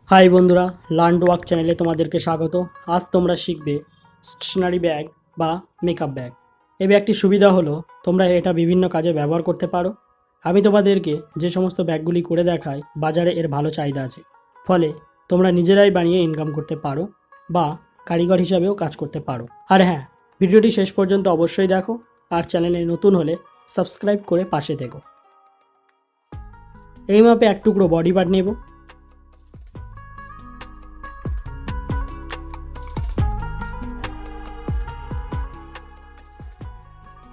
High বন্ধুরা, learn to work চ্যানেলে তোমাদেরকে স্বাগত। আজ তোমরা শিখবে স্টেশনারি ব্যাগ বা মেকআপ ব্যাগ। এই ব্যাগটির সুবিধা হলো তোমরা এটা বিভিন্ন কাজে ব্যবহার করতে পারো। আমি তোমাদেরকে যে সমস্ত ব্যাগগুলি করে দেখাই, বাজারে এর ভালো চাহিদা আছে, ফলে তোমরা নিজেরাই বানিয়ে ইনকাম করতে পারো বা কারিগর হিসাবেও কাজ করতে পারো। আর হ্যাঁ, ভিডিওটি শেষ পর্যন্ত অবশ্যই দেখো, আর চ্যানেলে নতুন হলে সাবস্ক্রাইব করে পাশে থেকো। এই মাপে এক টুকরো বডি পার্ট নেব।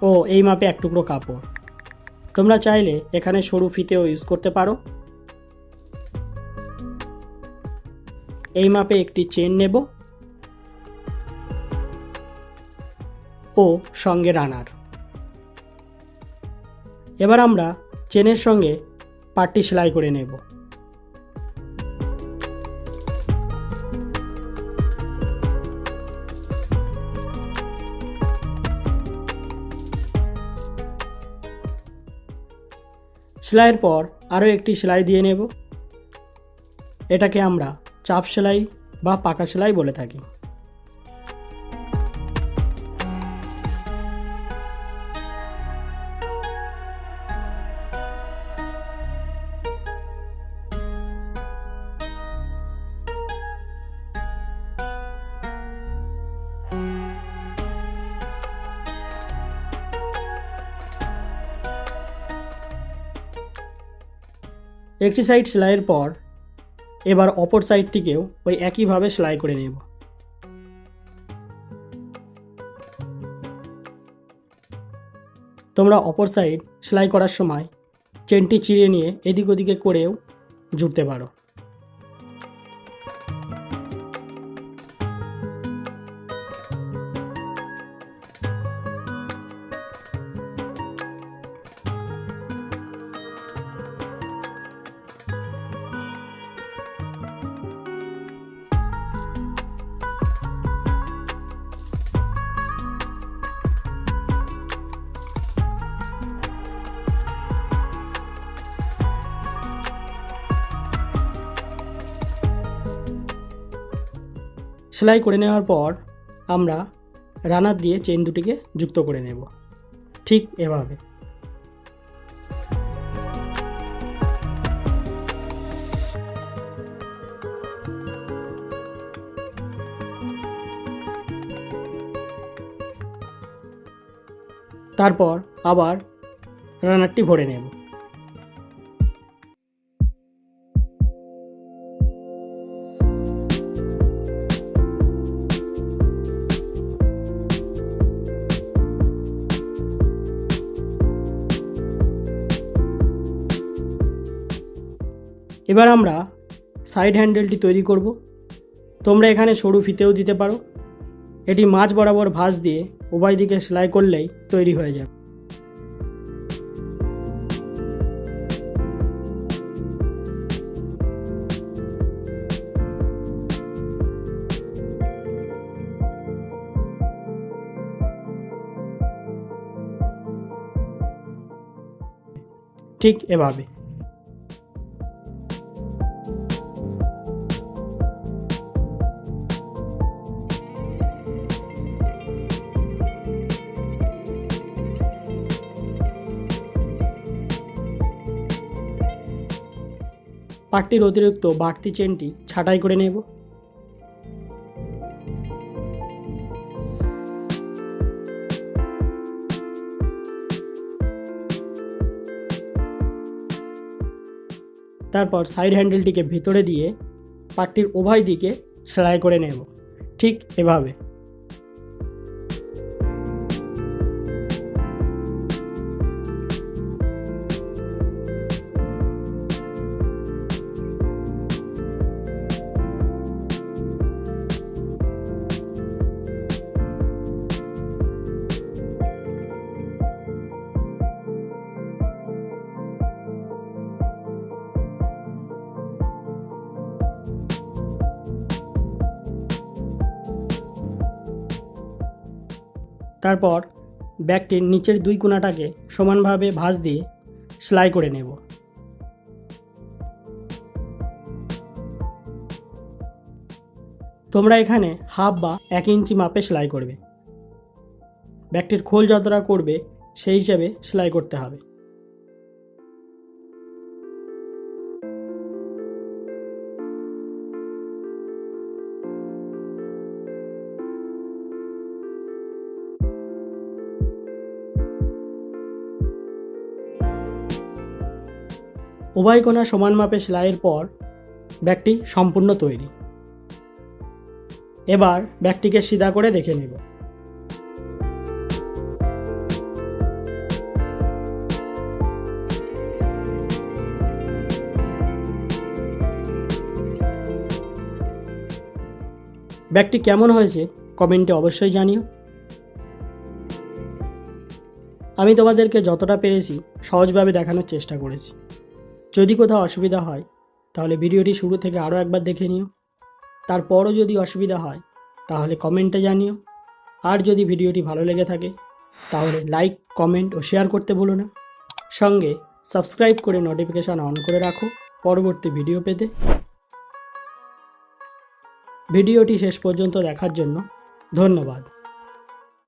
ও এই মাপে এক টুকরো কাপড়। তোমরা চাইলে এখানে সরু ফিতেও ইউজ করতে পারো। এই মাপে একটি চেন নেব ও সঙ্গে রানার। এবার আমরা চেনের সঙ্গে পাটটি সেলাই করে নেব। সেলাইয়ের পর আরও একটি সেলাই দিয়ে নেব। এটাকে আমরা চাপ সেলাই বা পাকা সেলাই বলে থাকি। একটি সাইড সেলাইয়ের পর এবার অপর সাইডটিকেও ওই একইভাবে সেলাই করে নেব। তোমরা অপর সাইড সেলাই করার সময় চেনটি চিড়ে নিয়ে এদিক ওদিকে করেও জুড়তে পারো। সেলাই করে নেওয়ার পর আমরা রানার দিয়ে চেন দুটিকে যুক্ত করে নেব, ঠিক এভাবে। তারপর আবার রানারটি ভরে নেব। এবার আমরা সাইড হ্যান্ডেলটি তৈরি করব। তোমরা এখানে সরু ফিতেও দিতে পারো। এটি মাঝ বরাবর ভাঁজ দিয়ে উভয় দিকে সেলাই করলেই তৈরি হয়ে যাবে। ঠিক এভাবে। পাটটির অতিরিক্ত বাড়তি চেনটি ছাঁটাই করে নেব। তারপর সাইড হ্যান্ডেলটিকে ভেতরে দিয়ে পাটটির উভয় দিকে সেলাই করে নেব, ঠিক এভাবে। তারপর ব্যাগটির নিচের দুই কোণাটাকে সমানভাবে ভাঁজ দিয়ে সেলাই করে নেব। তোমরা এখানে হাফ বা 1 ইঞ্চি মাপে সেলাই করবে। ব্যাগটির খোল যতটা করবে সেই হিসাবে সেলাই করতে হবে। উভয় কোণা সমান মাপে সেলাইয়ের পর ব্যাগটি সম্পূর্ণ তৈরি। এবার ব্যাগটিকে সিধা করে দেখে নেব। ব্যাগটি কেমন হয়েছে কমেন্টে অবশ্যই জানিও। আমি তোমাদেরকে যতটা পেরেছি সহজভাবে দেখানোর চেষ্টা করেছি। যদি কোথাও অসুবিধা হয় তাহলে ভিডিওটি শুরু থেকে আরও একবার দেখে নিও। তারপরও যদি অসুবিধা হয় তাহলে কমেন্টে জানিও। আর যদি ভিডিওটি ভালো লেগে থাকে তাহলে লাইক, কমেন্ট ও শেয়ার করতে ভুলো না। সঙ্গে সাবস্ক্রাইব করে নোটিফিকেশান অন করে রাখো পরবর্তী ভিডিও পেতে। ভিডিওটি শেষ পর্যন্ত দেখার জন্য ধন্যবাদ।